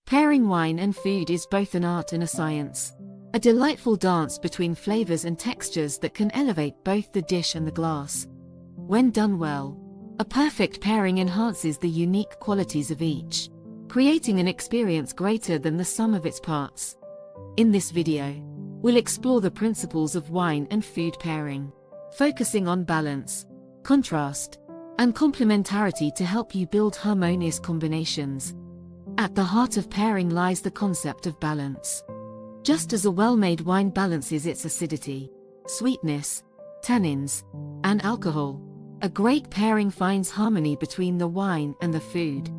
Pairing wine and food is both an art and a science. A delightful dance between flavors and textures that can elevate both the dish and the glass. When done well, a perfect pairing enhances the unique qualities of each, creating an experience greater than the sum of its parts. In this video, we'll explore the principles of wine and food pairing, focusing on balance, contrast, and complementarity to help you build harmonious combinations. At the heart of pairing lies the concept of balance. Just as a well-made wine balances its acidity, sweetness, tannins, and alcohol, a great pairing finds harmony between the wine and the food.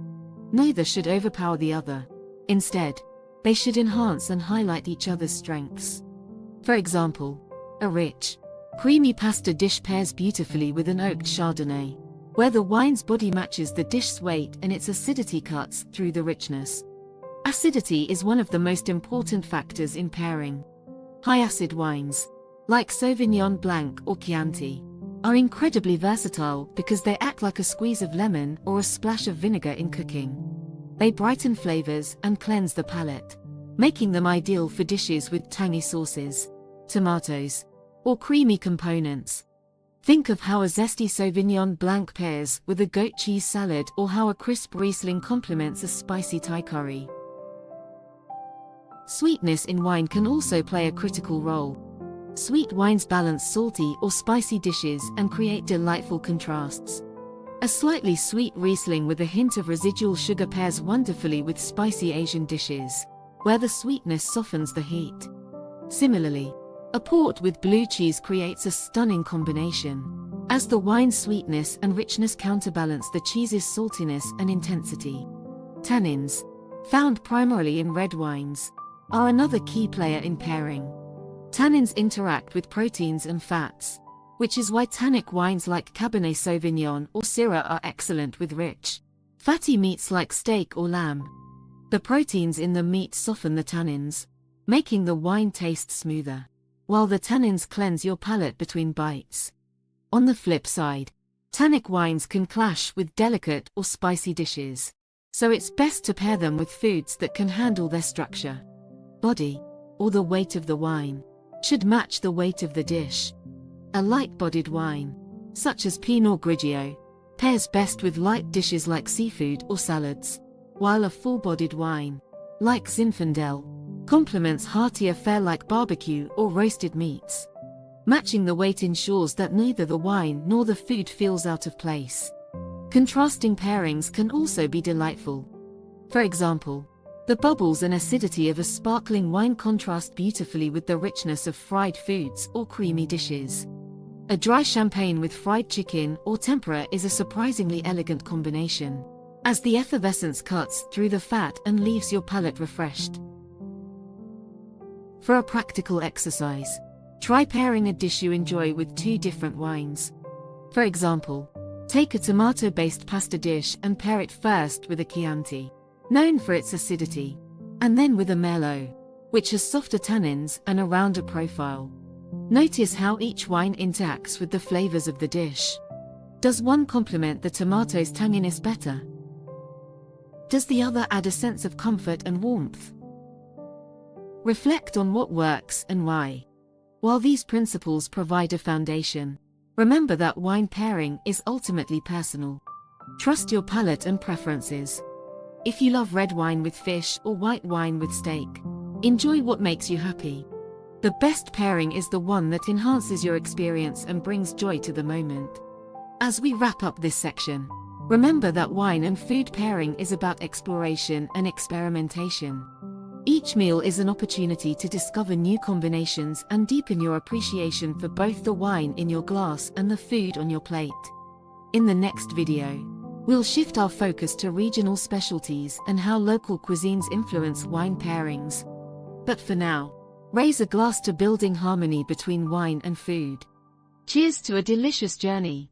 Neither should overpower the other. Instead, they should enhance and highlight each other's strengths. For example, a rich, creamy pasta dish pairs beautifully with an oaked Chardonnay, where the wine's body matches the dish's weight and its acidity cuts through the richness. Acidity is one of the most important factors in pairing. High-acid wines, like Sauvignon Blanc or Chianti, are incredibly versatile because they act like a squeeze of lemon or a splash of vinegar in cooking. They brighten flavors and cleanse the palate, making them ideal for dishes with tangy sauces, tomatoes, or creamy components. Think of how a zesty Sauvignon Blanc pairs with a goat cheese salad, or how a crisp Riesling complements a spicy Thai curry. Sweetness in wine can also play a critical role. Sweet wines balance salty or spicy dishes and create delightful contrasts. A slightly sweet Riesling with a hint of residual sugar pairs wonderfully with spicy Asian dishes, where the sweetness softens the heat. Similarly, a port with blue cheese creates a stunning combination, as the wine's sweetness and richness counterbalance the cheese's saltiness and intensity. Tannins, found primarily in red wines, are another key player in pairing. Tannins interact with proteins and fats, which is why tannic wines like Cabernet Sauvignon or Syrah are excellent with rich, fatty meats like steak or lamb. The proteins in the meat soften the tannins, making the wine taste smoother, while the tannins cleanse your palate between bites. On the flip side, tannic wines can clash with delicate or spicy dishes, so it's best to pair them with foods that can handle their structure. Body, or the weight of the wine, should match the weight of the dish. A light-bodied wine, such as Pinot Grigio, pairs best with light dishes like seafood or salads, while a full-bodied wine, like Zinfandel, complements heartier fare like barbecue or roasted meats. Matching the weight ensures that neither the wine nor the food feels out of place. Contrasting pairings can also be delightful. For example, the bubbles and acidity of a sparkling wine contrast beautifully with the richness of fried foods or creamy dishes. A dry champagne with fried chicken or tempura is a surprisingly elegant combination, as the effervescence cuts through the fat and leaves your palate refreshed. For a practical exercise, try pairing a dish you enjoy with two different wines. For example, take a tomato-based pasta dish and pair it first with a Chianti, known for its acidity, and then with a Merlot, which has softer tannins and a rounder profile. Notice how each wine interacts with the flavors of the dish. Does one complement the tomato's tanginess better? Does the other add a sense of comfort and warmth? Reflect on what works and why. While these principles provide a foundation, remember that wine pairing is ultimately personal. Trust your palate and preferences. If you love red wine with fish or white wine with steak, enjoy what makes you happy. The best pairing is the one that enhances your experience and brings joy to the moment. As we wrap up this section, remember that wine and food pairing is about exploration and experimentation. Each meal is an opportunity to discover new combinations and deepen your appreciation for both the wine in your glass and the food on your plate. In the next video, we'll shift our focus to regional specialties and how local cuisines influence wine pairings. But for now, raise a glass to building harmony between wine and food. Cheers to a delicious journey!